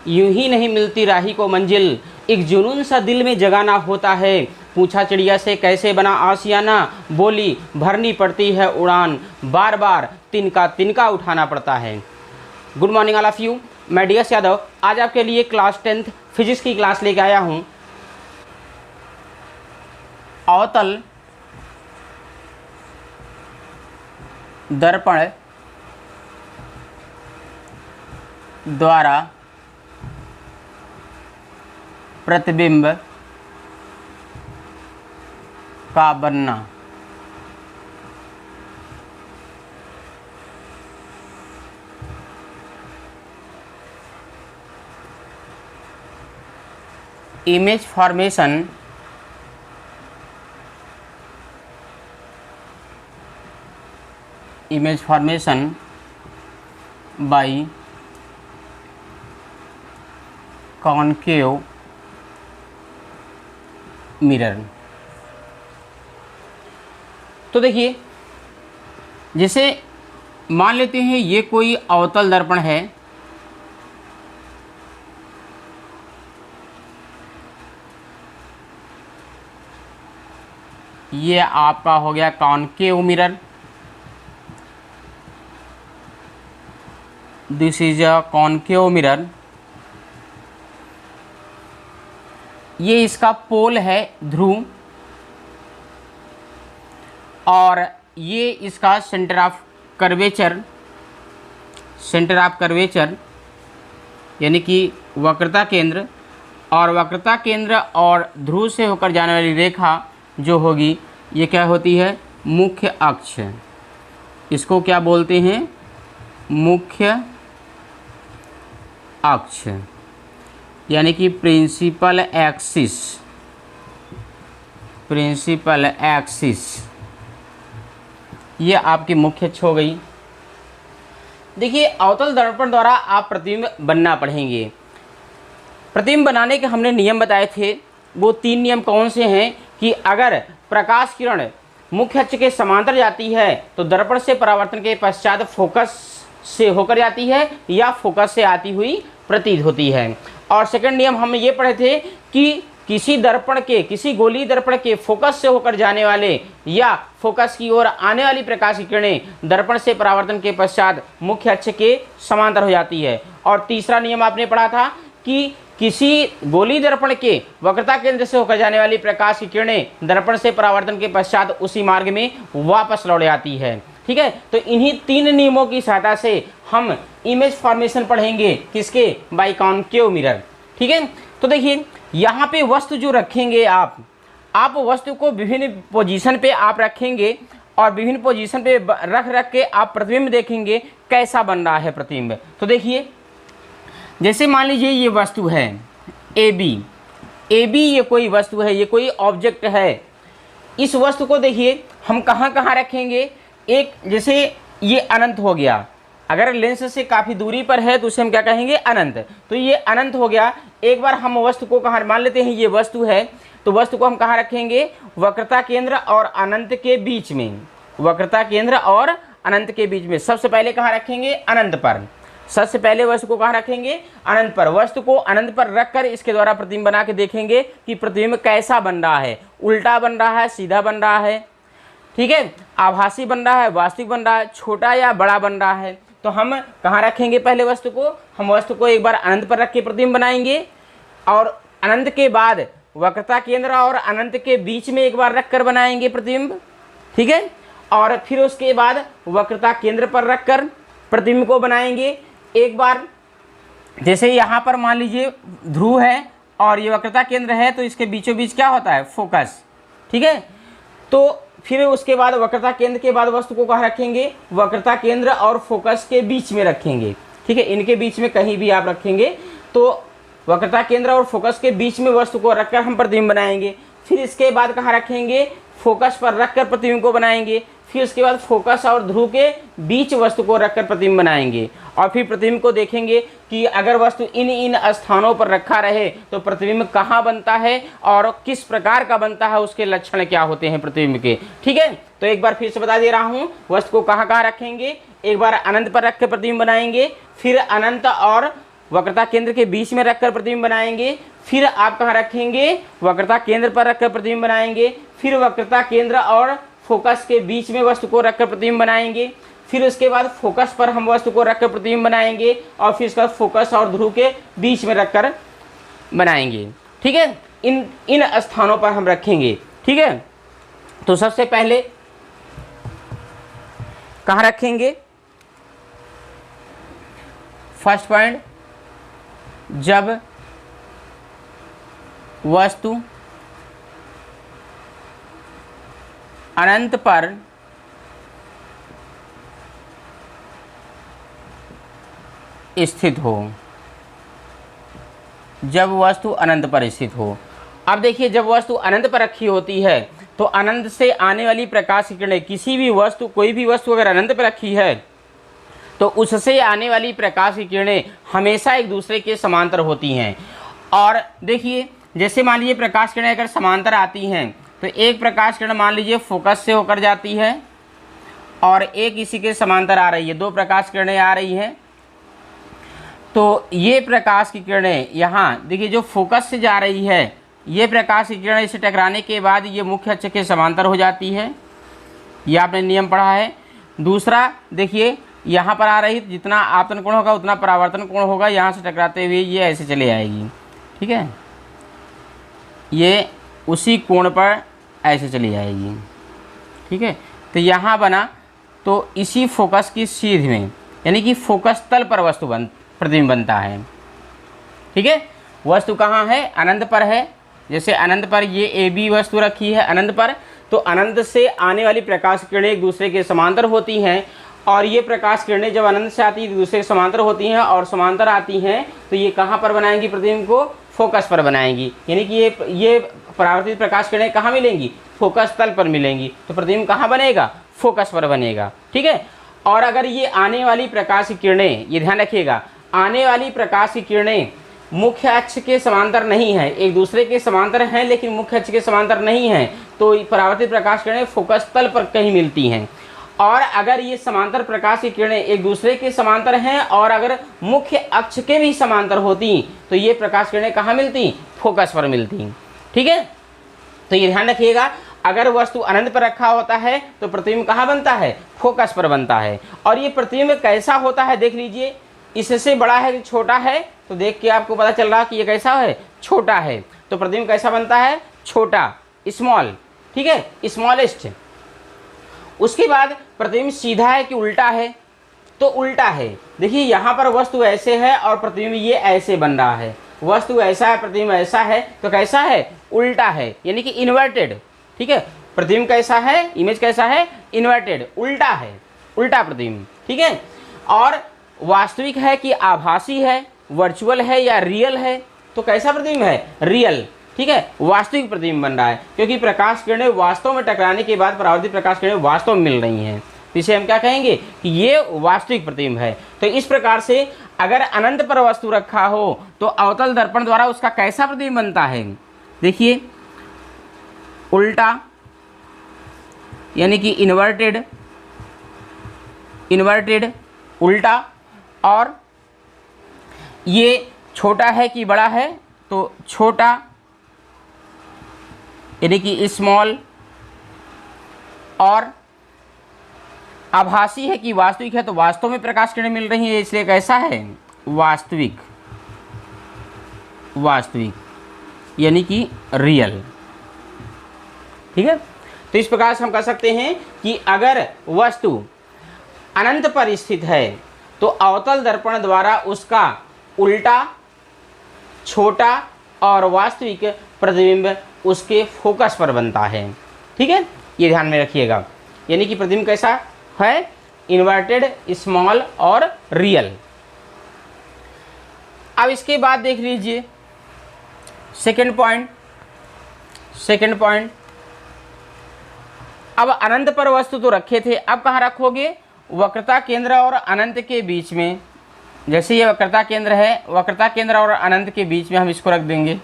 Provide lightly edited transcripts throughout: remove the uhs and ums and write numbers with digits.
यूं ही नहीं मिलती राही को मंजिल, एक जुनून सा दिल में जगाना होता है। पूछा चिड़िया से कैसे बना आशियाना, बोली भरनी पड़ती है उड़ान, बार बार तिनका तिनका उठाना पड़ता है। Good morning all of you, मैं DS यादव आज आपके लिए क्लास 10th फिजिक्स की क्लास लेके आया हूँ। अवतल दर्पण द्वारा प्रतिबिंब का बनना। Image formation by concave mirror. तो देखिए, जैसे मान लेते हैं ये कोई अवतल दर्पण है, ये आपका हो गया concave mirror, this is a concave mirror. ये इसका पोल है ध्रुव, और ये इसका सेंटर ऑफ कर्वेचर यानी कि वक्रता केंद्र, और वक्रता केंद्र और ध्रुव से होकर जाने वाली रेखा जो होगी ये क्या होती है, मुख्य अक्ष। इसको क्या बोलते हैं, मुख्य अक्ष, यानी कि प्रिंसिपल एक्सिस। ये आपकी मुख्य अक्ष हो गई। देखिए, अवतल दर्पण द्वारा आप प्रतिबिंब बनना पढ़ेंगे। प्रतिबिंब बनाने के हमने नियम बताए थे, वो 3 नियम कौन से हैं कि अगर प्रकाश किरण मुख्य अक्ष के समांतर जाती है तो दर्पण से परावर्तन के पश्चात फोकस से होकर जाती है या फोकस से आती हुई प्रतीत होती है। और सेकंड नियम हम ये पढ़े थे कि किसी गोलीय दर्पण के फोकस से होकर जाने वाले या फोकस की ओर आने वाली प्रकाश की किरणें दर्पण से परावर्तन के पश्चात मुख्य अक्ष के समांतर हो जाती है। और तीसरा नियम आपने पढ़ा था कि किसी गोलीय दर्पण के वक्रता केंद्र से होकर जाने वाली प्रकाश की किरणें दर्पण से परावर्तन के पश्चात उसी मार्ग में वापस लौट आती है। ठीक है, तो इन्हीं 3 नियमों की सहायता से हम इमेज फॉर्मेशन पढ़ेंगे, किसके, बाय कॉनकेव मिरर। ठीक है, तो देखिए यहाँ पे वस्तु जो रखेंगे आप वस्तु को विभिन्न पोजीशन पे आप रखेंगे, और विभिन्न पोजीशन पे रख के आप प्रतिबिंब देखेंगे कैसा बन रहा है प्रतिबिंब। तो देखिए, जैसे मान लीजिए ये वस्तु है AB, ये कोई वस्तु है, ये कोई ऑब्जेक्ट है। इस वस्तु को देखिए हम कहाँ कहाँ रखेंगे, एक जैसे ये अनंत हो गया, अगर लेंस से काफ़ी दूरी पर है तो उसे हम क्या कहेंगे, अनंत। तो ये अनंत हो गया। एक बार हम वस्तु को कहाँ मान लेते हैं, ये वस्तु है, तो वस्तु को हम कहाँ रखेंगे, वक्रता केंद्र और अनंत के बीच में, वक्रता केंद्र और अनंत के बीच में। सबसे पहले कहाँ रखेंगे, अनंत पर। सबसे पहले वस्तु को कहाँ रखेंगे, अनंत पर। वस्तु को अनंत पर रखकर इसके द्वारा प्रतिबिंब बना के देखेंगे कि प्रतिबिंब कैसा बन रहा है, उल्टा बन रहा है, सीधा बन रहा है, ठीक है, आभासी बन रहा है, वास्तविक बन रहा है, छोटा या बड़ा बन रहा है। तो हम कहाँ रखेंगे, पहले वस्तु को, हम वस्तु को एक बार अनंत पर रख के प्रतिबिंब बनाएंगे, और अनंत के बाद वक्रता केंद्र और अनंत के बीच में एक बार रख कर बनाएंगे प्रतिबिंब। ठीक है, और फिर उसके बाद वक्रता केंद्र पर रखकर प्रतिबिंब को बनाएंगे एक बार। जैसे यहाँ पर मान लीजिए ध्रुव है और ये वक्रता केंद्र है, तो इसके बीचों बीच क्या होता है, फोकस। ठीक है, तो फिर उसके बाद वक्रता केंद्र के बाद वस्तु को कहाँ रखेंगे, वक्रता केंद्र और फोकस के बीच में रखेंगे। ठीक है, इनके बीच में कहीं भी आप रखेंगे तो वक्रता केंद्र और फोकस के बीच में वस्तु को रखकर हम प्रतिबिंब बनाएंगे। फिर इसके बाद कहाँ रखेंगे, फोकस पर रखकर प्रतिबिंब को बनाएंगे। फिर उसके बाद फोकस और ध्रुव के बीच वस्तु को रखकर प्रतिबिंब बनाएंगे, और फिर प्रतिबिंब को देखेंगे कि अगर वस्तु इन स्थानों पर रखा रहे तो प्रतिबिंब कहाँ बनता है और किस प्रकार का बनता है, उसके लक्षण क्या होते हैं प्रतिबिंब के। ठीक है, तो एक बार फिर से बता दे रहा हूँ, वस्तु को कहाँ कहाँ रखेंगे, एक बार अनंत पर रख के प्रतिबिंब बनाएंगे, फिर अनंत और वक्रता केंद्र के बीच में रखकर प्रतिबिंब बनाएंगे, फिर आप कहाँ रखेंगे, वक्रता केंद्र पर रखकर प्रतिबिंब बनाएंगे, फिर वक्रता केंद्र और फोकस के बीच में वस्तु को रखकर प्रतिबिंब बनाएंगे, फिर उसके बाद फोकस पर हम वस्तु को रखकर प्रतिबिंब बनाएंगे, और फिर उसके बाद फोकस और ध्रुव के बीच में रखकर बनाएंगे। ठीक है, इन स्थानों पर हम रखेंगे। ठीक है, तो सबसे पहले कहाँ रखेंगे, फर्स्ट पॉइंट, जब वस्तु अनंत पर स्थित हो, जब वस्तु अनंत पर स्थित हो। अब देखिए, जब वस्तु अनंत पर रखी होती है तो अनंत से आने वाली प्रकाश की किरणें, किसी भी वस्तु, कोई भी वस्तु अगर अनंत पर रखी है तो उससे आने वाली प्रकाश की किरणें हमेशा एक दूसरे के समांतर होती हैं। और देखिए, जैसे मान लीजिए प्रकाश किरणें अगर समांतर आती हैं तो एक प्रकाश किरण मान लीजिए फोकस से होकर जाती है और एक इसी के समांतर आ रही है, दो प्रकाश किरणें आ रही हैं। तो ये प्रकाश की किरणें यहाँ देखिए, जो फोकस से जा रही है, ये प्रकाश की किरणें इसे टकराने के बाद ये मुख्य अक्ष के समांतर हो जाती है, ये आपने नियम पढ़ा है। दूसरा देखिए, यहाँ पर आ रही, जितना आपतन कोण होगा उतना परावर्तन कोण होगा, यहाँ से टकराते हुए ये ऐसे चले आएगी। ठीक है, ये उसी कोण पर ऐसे चली जाएगी। ठीक है, तो यहाँ बना, तो इसी फोकस की सीध में, यानी कि फोकस तल पर वस्तु प्रतिबिंब बनता है। ठीक है, वस्तु कहाँ है, अनंत पर है। जैसे अनंत पर ये ए बी वस्तु रखी है अनंत पर, तो अनंत से आने वाली प्रकाश किरणें एक दूसरे के समांतर होती हैं, और ये प्रकाश किरणें जब अनंत से आती है दूसरे के समांतर होती हैं और समांतर आती हैं, तो ये कहाँ पर बनाएंगी प्रतिबिंब को, फोकस पर बनाएंगी। यानी कि ये परावर्तित प्रकाश किरणें कहाँ मिलेंगी, फोकस तल पर मिलेंगी, तो प्रतिबिंब कहाँ बनेगा, फोकस पर बनेगा। ठीक है, और अगर ये आने वाली प्रकाश की किरणें, ये ध्यान रखिएगा, आने वाली प्रकाश की किरणें मुख्य अक्ष के समांतर नहीं है, एक दूसरे के समांतर हैं लेकिन मुख्य अक्ष के समांतर नहीं हैं, तो परावर्तित प्रकाश किरणें फोकस तल पर कहीं मिलती हैं। और अगर ये समांतर प्रकाश की किरणें एक दूसरे के समांतर हैं और अगर मुख्य अक्ष के भी समांतर होती तो ये प्रकाश किरणें कहाँ मिलती, फोकस पर मिलती। ठीक है, तो ये ध्यान रखिएगा, अगर वस्तु अनंत पर रखा होता है तो प्रतिबिंब कहाँ बनता है, फोकस पर बनता है। और ये प्रतिबिंब कैसा होता है, देख लीजिए, इससे बड़ा है कि छोटा है, तो देख के आपको पता चल रहा कि ये कैसा है, छोटा है, तो प्रतिबिंब कैसा बनता है, छोटा, स्मॉल। ठीक है, स्मॉलेस्ट। उसके बाद प्रतिबिंब सीधा है कि उल्टा है, तो उल्टा है। देखिए, यहाँ पर वस्तु ऐसे है और प्रतिबिंब ये ऐसे बन रहा है, वस्तु ऐसा है प्रतिबिंब ऐसा है, तो कैसा है, उल्टा है, यानी कि इन्वर्टेड। ठीक है, प्रतिबिंब कैसा है, इमेज कैसा है, इन्वर्टेड, उल्टा है, उल्टा प्रतिबिंब। ठीक है, और वास्तविक है कि आभासी है, वर्चुअल है या रियल है, तो कैसा प्रतिबिंब है, रियल। ठीक है, वास्तविक प्रतिबिंब बन रहा है, क्योंकि प्रकाश किरणें वास्तव में टकराने के बाद परावर्तित प्रकाश किरणें वास्तव में मिल रही हैं, तो इसे हम क्या कहेंगे कि ये वास्तविक प्रतिबिंब है। तो इस प्रकार से अगर अनंत पर वस्तु रखा हो तो अवतल दर्पण द्वारा उसका कैसा प्रतिबिंब बनता है, देखिए, उल्टा, यानी कि इन्वर्टेड, इन्वर्टेड, उल्टा। और ये छोटा है कि बड़ा है, तो छोटा, यानी कि स्मॉल। और आभासी है कि वास्तविक है, तो वास्तव में प्रकाश किरणें मिल रही है, इसलिए कैसा है, वास्तविक, वास्तविक, यानी कि रियल। ठीक है, तो इस प्रकार से हम कह सकते हैं कि अगर वस्तु अनंत पर स्थित है तो अवतल दर्पण द्वारा उसका उल्टा, छोटा और वास्तविक प्रतिबिंब उसके फोकस पर बनता है। ठीक है, ये ध्यान में रखिएगा, यानी कि प्रतिबिंब कैसा है, इन्वर्टेड, स्मॉल और रियल। अब इसके बाद देख लीजिए सेकंड पॉइंट, सेकंड पॉइंट, अब अनंत पर वस्तु तो रखे थे, अब कहाँ रखोगे, वक्रता केंद्र और अनंत के बीच में। जैसे ये वक्रता केंद्र है, वक्रता केंद्र और अनंत के बीच में हम इसको रख देंगे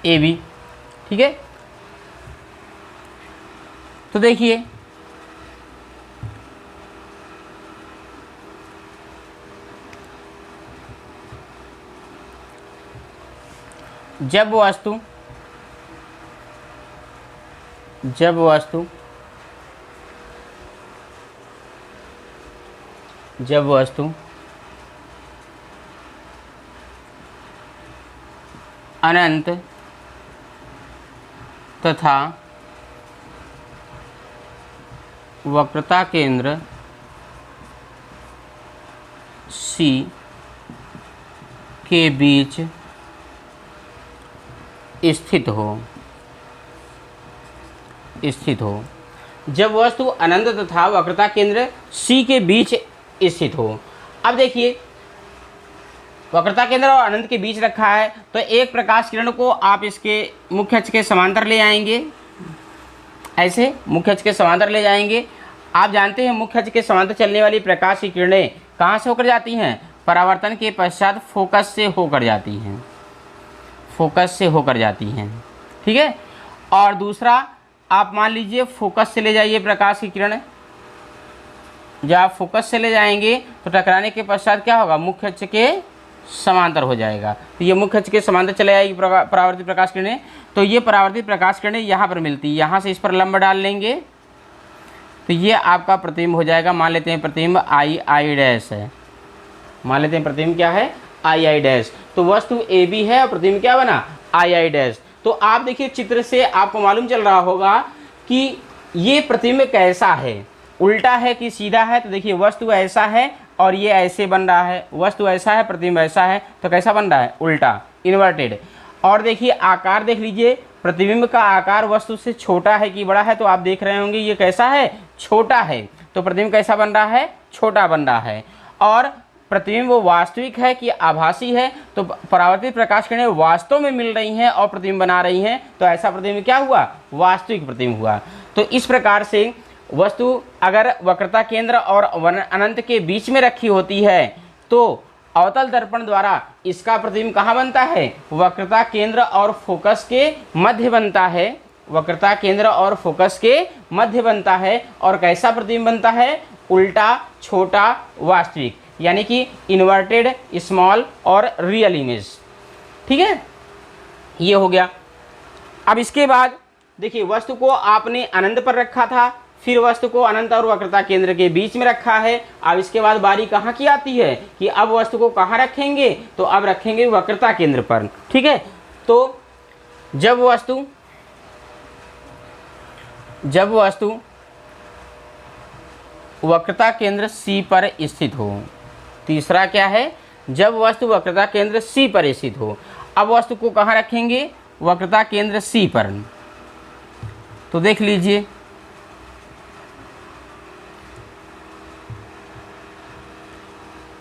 ए बी। ठीक है, तो देखिए, जब वस्तु अनंत तथा वक्रता केंद्र C के बीच स्थित हो। जब वस्तु अनंत तथा वक्रता केंद्र C के बीच स्थित हो। अब देखिए, वक्रता केंद्र और अनंत के बीच रखा है, तो एक प्रकाश किरण को आप इसके मुख्य अक्ष के समांतर ले आएंगे, ऐसे मुख्य अक्ष के समांतर ले जाएंगे। आप जानते हैं मुख्य अक्ष के समांतर चलने वाली प्रकाश की किरणें कहाँ से होकर जाती हैं? परावर्तन के पश्चात फोकस से होकर जाती हैं, ठीक है। और दूसरा, आप मान लीजिए फोकस से ले जाइए प्रकाश की किरण, जब आप फोकस से ले जाएंगे तो टकराने के पश्चात क्या होगा? मुख्य अक्ष के समांतर हो जाएगा। तो ये मुख्य अक्ष के समांतर चले जाएगी परावर्तित प्रकाश किरणें। तो ये परावर्तित प्रकाश किरणें यहाँ पर मिलती है, यहाँ से इस पर लंब डाल लेंगे तो ये आपका प्रतिबिंब हो जाएगा। मान लेते हैं प्रतिबिंब आई डैश है, मान लेते हैं प्रतिबिंब क्या है? I dash. तो वस्तु ए बी है और प्रतिबिंब क्या बना? I dash. तो आप देखिए चित्र से आपको मालूम चल रहा होगा कि ये प्रतिबिंब कैसा है, उल्टा है कि सीधा है। तो देखिए वस्तु ऐसा है और ये ऐसे बन रहा है, वस्तु ऐसा है प्रतिबिंब ऐसा है, तो कैसा बन रहा है? उल्टा, इन्वर्टेड। और देखिए आकार देख लीजिए, प्रतिबिंब का आकार वस्तु से छोटा है कि बड़ा है? तो आप देख रहे होंगे ये कैसा है? छोटा है। तो प्रतिबिंब कैसा बन रहा है? छोटा बन रहा है। और प्रतिबिंब वो वास्तविक है कि आभासी है? तो परावर्तित प्रकाश किरणें वास्तव में मिल रही हैं और प्रतिबिंब बना रही हैं, तो ऐसा प्रतिबिंब क्या हुआ? वास्तविक प्रतिबिंब हुआ। तो इस प्रकार से वस्तु अगर वक्रता केंद्र और अनंत के बीच में रखी होती है तो अवतल दर्पण द्वारा इसका प्रतिबिंब कहाँ बनता है? वक्रता केंद्र और फोकस के मध्य बनता है, वक्रता केंद्र और फोकस के मध्य बनता है। और कैसा प्रतिबिंब बनता है? उल्टा, छोटा, वास्तविक, यानी कि इन्वर्टेड, स्मॉल और रियल इमेज, ठीक है। ये हो गया। अब इसके बाद देखिए वस्तु को आपने अनंत पर रखा था, फिर वस्तु को अनंत और वक्रता केंद्र के बीच में रखा है। अब इसके बाद बारी कहाँ की आती है कि अब वस्तु को कहाँ रखेंगे? तो अब रखेंगे वक्रता केंद्र पर, ठीक है। तो जब वस्तु वक्रता केंद्र C पर स्थित हो। तीसरा क्या है? जब वस्तु वक्रता केंद्र C पर स्थित हो। अब वस्तु को कहाँ रखेंगे? वक्रता केंद्र C पर। तो देख लीजिए,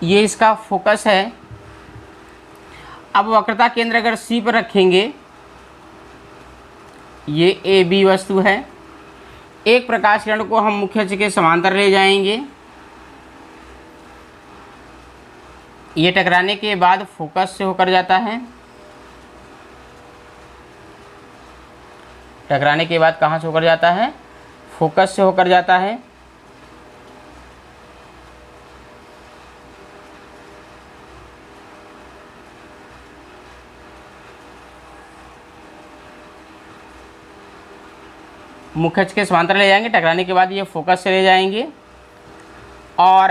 ये इसका फोकस है। अब वक्रता केंद्र अगर C पर रखेंगे, ये ए बी वस्तु है। एक प्रकाश किरण को हम मुख्य अक्ष के समांतर ले जाएंगे, ये टकराने के बाद फोकस से होकर जाता है। टकराने के बाद कहाँ से होकर जाता है? फोकस से होकर जाता है। मुख्य अक्ष के समांतर ले जाएंगे, टकराने के बाद ये फोकस से ले जाएंगे। और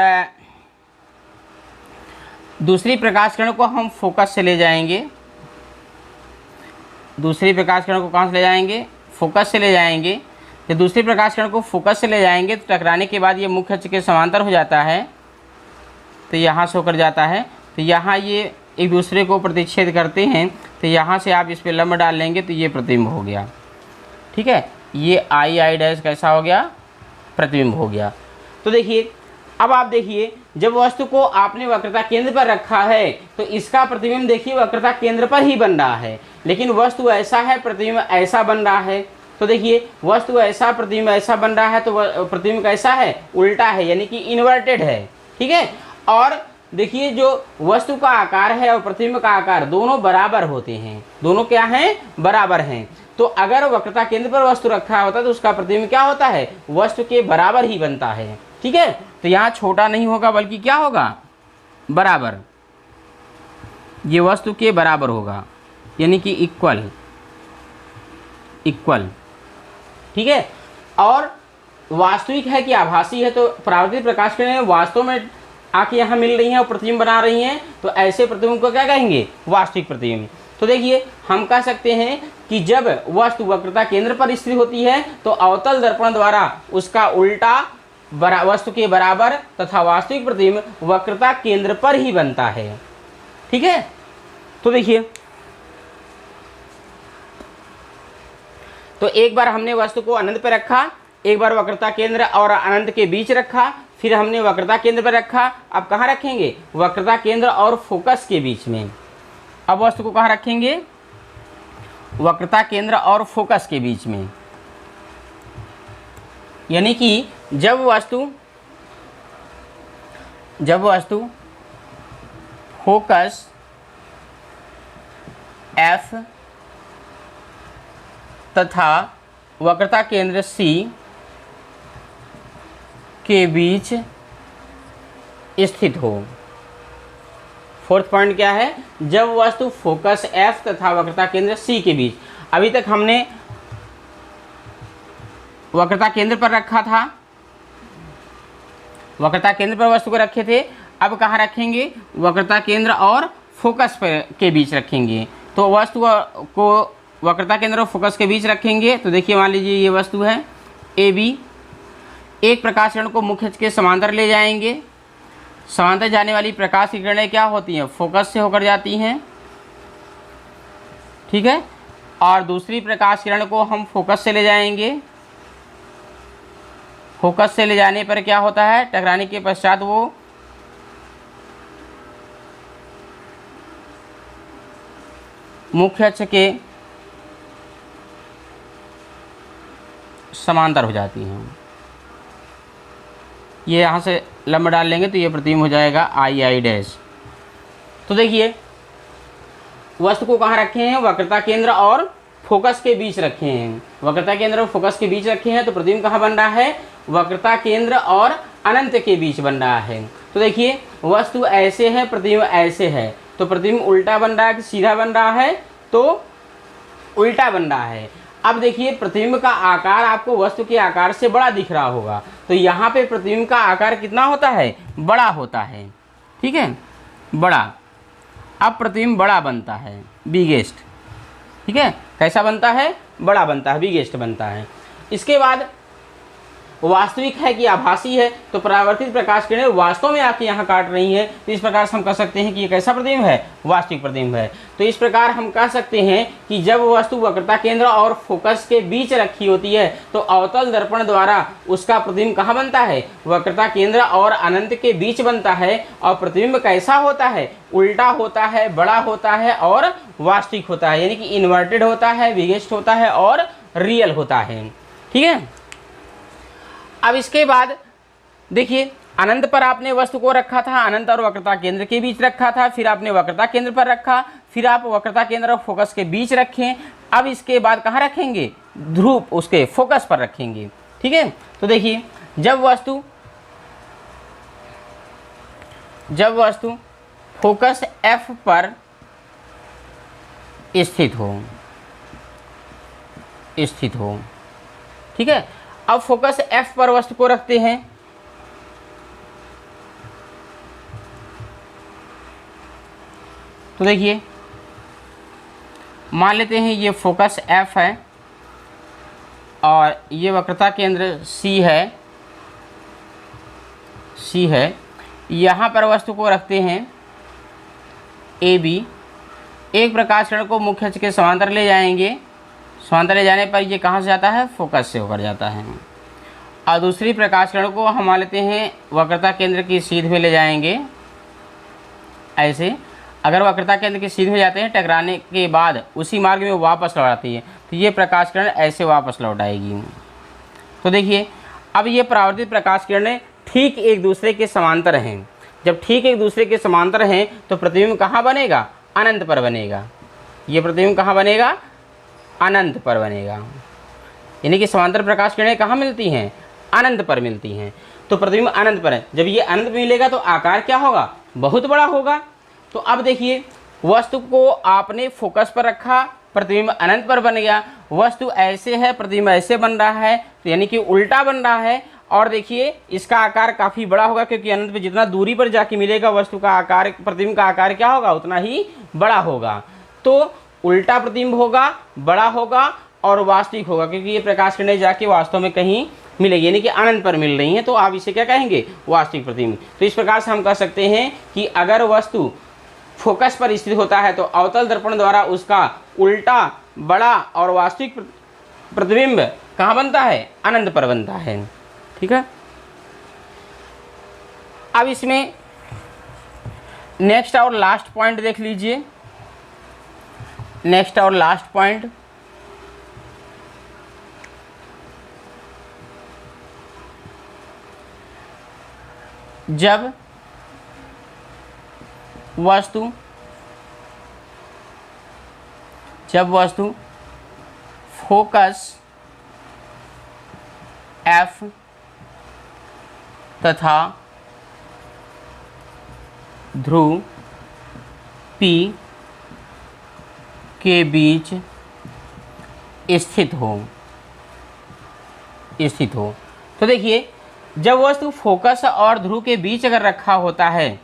दूसरी प्रकाश किरण को हम फोकस से ले जाएंगे। दूसरी प्रकाश किरण को कहाँ से ले जाएंगे? फोकस से ले जाएंगे। तो दूसरी प्रकाश किरण को फोकस से ले जाएंगे तो टकराने के बाद ये मुख्य अक्ष के समांतर हो जाता है, तो यहाँ से होकर जाता है। तो यहाँ ये एक दूसरे को प्रतिच्छेद करते हैं, तो यहाँ से आप इस पर लंब डाल लेंगे तो ये प्रतिबिंब हो गया, ठीक है। ये आई डैश कैसा हो गया? प्रतिबिंब हो गया। तो देखिए, अब आप देखिए, जब वस्तु को आपने वक्रता केंद्र पर रखा है तो इसका प्रतिबिंब देखिए वक्रता केंद्र पर ही बन रहा है, लेकिन वस्तु ऐसा है, प्रतिबिंब ऐसा बन रहा है। तो देखिए वस्तु ऐसा, प्रतिबिंब ऐसा बन रहा है, तो प्रतिबिंब कैसा है? उल्टा है, यानी कि इन्वर्टेड है, ठीक है। और देखिए जो वस्तु का आकार है और प्रतिबिंब का आकार दोनों बराबर होते हैं, दोनों क्या हैं? बराबर हैं। तो अगर वक्रता केंद्र पर वस्तु रखा होता है तो उसका प्रतिबिंब क्या होता है? वस्तु के बराबर ही बनता है, ठीक है। तो यहाँ छोटा नहीं होगा बल्कि क्या होगा? बराबर, ये वस्तु के बराबर होगा, यानी कि इक्वल, ठीक है। और वास्तविक है कि आभासी है, तो परावर्तित प्रकाश किरणें वास्तव में आके यहाँ मिल रही हैं और प्रतिबिंब बना रही हैं, तो ऐसे प्रतिबिंब को क्या कहेंगे? वास्तविक प्रतिबिंब। तो देखिए हम कह सकते हैं कि जब वस्तु वक्रता केंद्र पर स्थित होती है तो अवतल दर्पण द्वारा उसका उल्टा वस्तु के बराबर तथा वास्तविक प्रतिबिंब वक्रता केंद्र पर ही बनता है, ठीक है। तो देखिए, तो एक बार हमने वस्तु को अनंत पर रखा, एक बार वक्रता केंद्र और अनंत के बीच रखा, फिर हमने वक्रता केंद्र पर रखा। अब कहाँ रखेंगे? वक्रता केंद्र और फोकस के बीच में। अब वस्तु को कहाँ रखेंगे? वक्रता केंद्र और फोकस के बीच में। यानी कि जब वस्तु फोकस F तथा वक्रता केंद्र C के बीच स्थित हो। फोर्थ पॉइंट क्या है? जब वस्तु फोकस F तथा वक्रता केंद्र C के बीच, अभी तक हमने वक्रता केंद्र पर रखा था, वक्रता केंद्र पर वस्तु को रखे थे। अब कहाँ रखेंगे? वक्रता केंद्र और फोकस पर के बीच रखेंगे। तो वस्तु को वक्रता केंद्र और फोकस के बीच रखेंगे। तो देखिए, मान लीजिए ये वस्तु है AB, एक प्रकाश किरण को मुख्य अक्ष के समांतर ले जाएंगे। समांतर जाने वाली प्रकाश की किरणें क्या होती हैं? फोकस से होकर जाती हैं, ठीक है। और दूसरी प्रकाश किरण को हम फोकस से ले जाएंगे। फोकस से ले जाने पर क्या होता है? टकराने के पश्चात वो मुख्य अक्ष के समांतर हो जाती हैं। ये यहाँ से लंब डाल लेंगे तो ये प्रतिबिंब हो जाएगा I डैश। तो देखिए, वस्तु को कहाँ रखे हैं? वक्रता केंद्र और फोकस के बीच रखे हैं। वक्रता केंद्र और फोकस के बीच रखे हैं, तो प्रतिबिंब कहाँ बन रहा है? वक्रता केंद्र और अनंत के बीच बन रहा है। तो देखिए, वस्तु ऐसे है, प्रतिबिंब ऐसे है, तो प्रतिबिंब उल्टा बन रहा है कि सीधा बन रहा है? तो उल्टा बन रहा है। अब देखिए, प्रतिबिंब का आकार आपको वस्तु के आकार से बड़ा दिख रहा होगा, तो यहाँ पे प्रतिबिंब का आकार कितना होता है? बड़ा होता है, ठीक है, बड़ा। अब प्रतिबिंब बड़ा बनता है, बिगेस्ट, ठीक है। कैसा बनता है? बड़ा बनता है, बिगेस्ट बनता है। इसके बाद वास्तविक है कि आभासी है, तो परावर्तित प्रकाश किरणें वास्तव में आके यहाँ काट रही हैं, तो इस प्रकार से हम कह सकते हैं कि ये कैसा प्रतिबिंब है? वास्तविक प्रतिबिंब है। तो इस प्रकार हम कह सकते हैं कि जब वस्तु वक्रता केंद्र और फोकस के बीच रखी होती है तो अवतल दर्पण द्वारा उसका प्रतिबिंब कहाँ बनता है? वक्रता केंद्र और अनंत के बीच बनता है। और प्रतिबिंब कैसा होता है? उल्टा होता है, बड़ा होता है और वास्तविक होता है, यानी कि इन्वर्टेड होता है, बिगेस्ट होता है और रियल होता है, ठीक है। अब इसके बाद देखिए, अनंत पर आपने वस्तु को रखा था, अनंत और वक्रता केंद्र के बीच रखा था, फिर आपने वक्रता केंद्र पर रखा, फिर आप वक्रता केंद्र और फोकस के बीच रखें। अब इसके बाद कहाँ रखेंगे? ध्रुव उसके फोकस पर रखेंगे, ठीक है। तो देखिए, जब वस्तु फोकस F पर स्थित हो, ठीक है। अब फोकस F पर वस्तु को रखते हैं। तो देखिए, मान लेते हैं ये फोकस F है और ये वक्रता केंद्र C है। यहाँ पर वस्तु को रखते हैं AB। एक प्रकाश किरण को मुख्य अक्ष के समांतर ले जाएंगे। समांतर ले जाने पर ये कहाँ से जाता है? फोकस से होकर जाता है। और दूसरी प्रकाश किरण को हम मान लेते हैं वक्रता केंद्र की सीध में ले जाएंगे, ऐसे। अगर वक्रता केंद्र की सीध में जाते हैं, टकराने के बाद उसी मार्ग में वापस लौट आती है, तो ये प्रकाश किरण ऐसे वापस लौट आएगी। तो देखिए, अब ये परावर्तित प्रकाश किरणें ठीक एक दूसरे के समांतर हैं। जब ठीक एक दूसरे के समांतर हैं तो प्रतिबिंब कहाँ बनेगा? अनंत पर बनेगा। ये प्रतिबिंब कहाँ बनेगा? अनंत पर बनेगा। यानी कि समांतर प्रकाश किरणें कहाँ मिलती हैं? अनंत पर मिलती हैं। तो प्रतिबिंब अनंत पर है। जब ये अनंत पर मिलेगा तो आकार क्या होगा? बहुत बड़ा होगा। तो अब देखिए, वस्तु को आपने फोकस पर रखा, प्रतिबिंब अनंत पर बन गया। वस्तु ऐसे है, प्रतिबिंब ऐसे बन रहा है, तो यानी कि उल्टा बन रहा है। और देखिए इसका आकार काफ़ी बड़ा होगा, क्योंकि अनंत पे जितना दूरी पर जाके मिलेगा वस्तु का आकार, प्रतिबिंब का आकार क्या होगा, उतना ही बड़ा होगा। तो उल्टा प्रतिबिंब होगा, बड़ा होगा और वास्तविक होगा, क्योंकि ये प्रकाश किरणें जाके वास्तव में कहीं मिलेगी, यानी कि अनंत पर मिल रही हैं, तो आप इसे क्या कहेंगे, वास्तविक प्रतिबिंब। तो इस प्रकार से हम कह सकते हैं कि अगर वस्तु फोकस पर स्थित होता है तो अवतल दर्पण द्वारा उसका उल्टा, बड़ा और वास्तविक प्रतिबिंब कहाँ बनता है, अनंत पर बनता है। ठीक है, अब इसमें नेक्स्ट और लास्ट पॉइंट देख लीजिए। नेक्स्ट और लास्ट पॉइंट, जब वस्तु फोकस F तथा ध्रुव P के बीच स्थित हो। तो देखिए जब वस्तु फोकस और ध्रुव के बीच अगर रखा होता है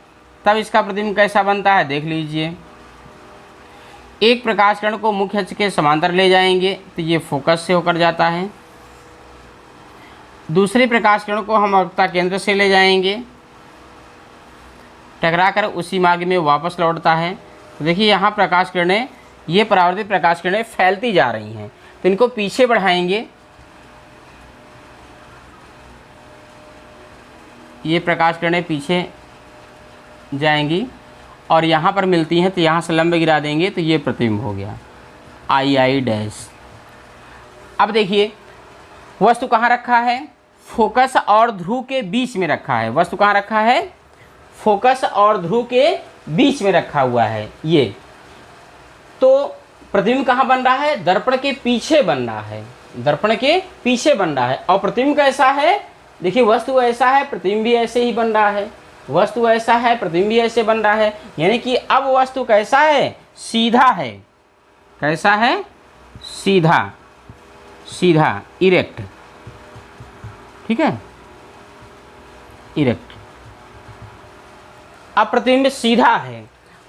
तब इसका प्रतिबिंब कैसा बनता है, देख लीजिए। एक प्रकाश किरण को मुख्य अक्ष के समांतर ले जाएंगे तो ये फोकस से होकर जाता है। दूसरे प्रकाश किरण को हम वक्रता केंद्र से ले जाएंगे, टकराकर उसी मार्ग में वापस लौटता है। तो देखिए यहाँ प्रकाश किरणें, ये परावर्तित प्रकाश किरणें फैलती जा रही हैं, तो इनको पीछे बढ़ाएंगे। ये प्रकाश किरणें पीछे जाएंगी और यहाँ पर मिलती हैं, तो यहाँ से लंब गिरा देंगे तो ये प्रतिबिंब हो गया II डैश। अब देखिए वस्तु कहाँ रखा है, फोकस और ध्रुव के बीच में रखा है। वस्तु कहाँ रखा है, फोकस और ध्रुव के बीच में रखा हुआ है ये। तो प्रतिबिंब कहाँ बन रहा है, दर्पण के पीछे बन रहा है, दर्पण के पीछे बन रहा है। और प्रतिबिंब कैसा है, देखिए वस्तु ऐसा है, प्रतिबिंब भी ऐसे ही बन रहा है, वस्तु ऐसा है, प्रतिबिंब भी ऐसे बन रहा है। यानी कि अब वस्तु कैसा है, सीधा है। कैसा है, सीधा, सीधा, इरेक्ट। ठीक है, इरेक्ट। अब प्रतिबिंब सीधा है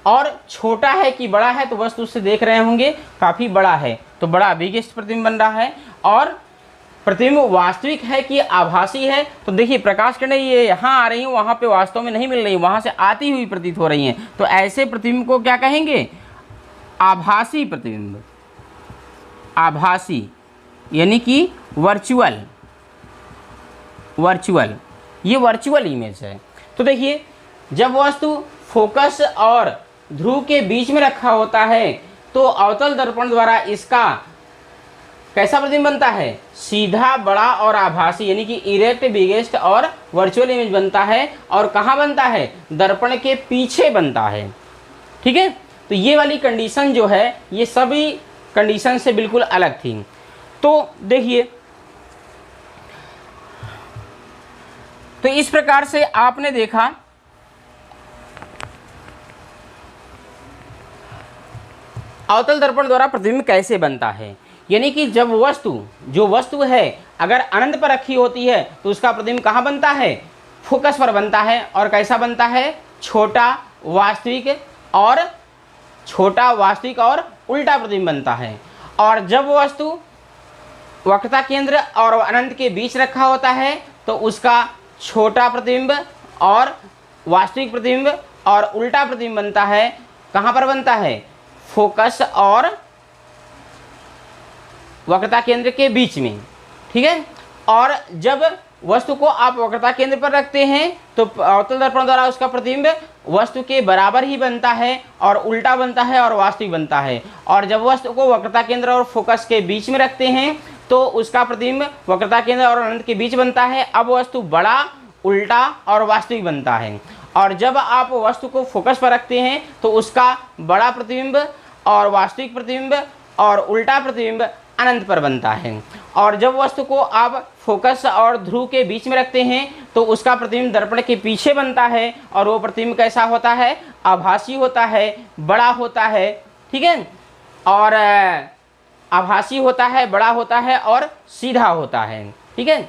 और छोटा है कि बड़ा है, तो वस्तु से देख रहे होंगे काफ़ी बड़ा है, तो बड़ा अभिगिष्ट प्रतिबिंब बन रहा है। और प्रतिबिंब वास्तविक है कि आभासी है, तो देखिए प्रकाश किरणें ये यहाँ आ रही हैं, वहाँ पे वास्तव में नहीं मिल रही, वहाँ से आती हुई प्रतीत हो रही हैं। तो ऐसे प्रतिबिंब को क्या कहेंगे, आभासी प्रतिबिंब। आभासी यानी कि वर्चुअल, ये वर्चुअल इमेज है। तो देखिए जब वस्तु फोकस और ध्रुव के बीच में रखा होता है तो अवतल दर्पण द्वारा इसका कैसा प्रतिबिंब बनता है, सीधा, बड़ा और आभासी, यानी कि इरेक्ट, बिगेस्ट और वर्चुअल इमेज बनता है। और कहाँ बनता है, दर्पण के पीछे बनता है। ठीक है, तो ये वाली कंडीशन जो है ये सभी कंडीशन से बिल्कुल अलग थी। तो देखिए, तो इस प्रकार से आपने देखा अवतल दर्पण द्वारा प्रतिबिंब कैसे बनता है। यानी कि जब वस्तु है अगर अनंत पर रखी होती है तो उसका प्रतिबिंब कहाँ बनता है, फोकस पर बनता है। और कैसा बनता है, छोटा, वास्तविक और उल्टा प्रतिबिंब बनता है। और जब वस्तु वक्रता केंद्र और अनंत के बीच रखा होता है तो उसका छोटा प्रतिबिंब और वास्तविक प्रतिबिंब और उल्टा प्रतिबिंब बनता है। कहाँ पर बनता है, फोकस और वक्रता केंद्र के बीच में। ठीक है, और जब वस्तु को आप वक्रता केंद्र पर रखते हैं तो अवतल दर्पण द्वारा उसका प्रतिबिंब वस्तु के बराबर ही बनता है और उल्टा बनता है और वास्तविक बनता है। और जब वस्तु को वक्रता केंद्र और फोकस के बीच में रखते हैं तो उसका प्रतिबिंब वक्रता केंद्र और अनंत के बीच बनता है। अब वस्तु बड़ा, उल्टा और वास्तविक बनता है। और जब आप वस्तु को फोकस पर रखते हैं तो उसका बड़ा प्रतिबिंब और वास्तविक प्रतिबिंब और उल्टा प्रतिबिंब अनंत पर बनता है। और जब वस्तु को आप फोकस और ध्रुव के बीच में रखते हैं तो उसका प्रतिबिंब दर्पण के पीछे बनता है और वो प्रतिबिंब कैसा होता है, आभासी होता है, बड़ा होता है, ठीक है, और आभासी होता है, बड़ा होता है और सीधा होता है, ठीक है।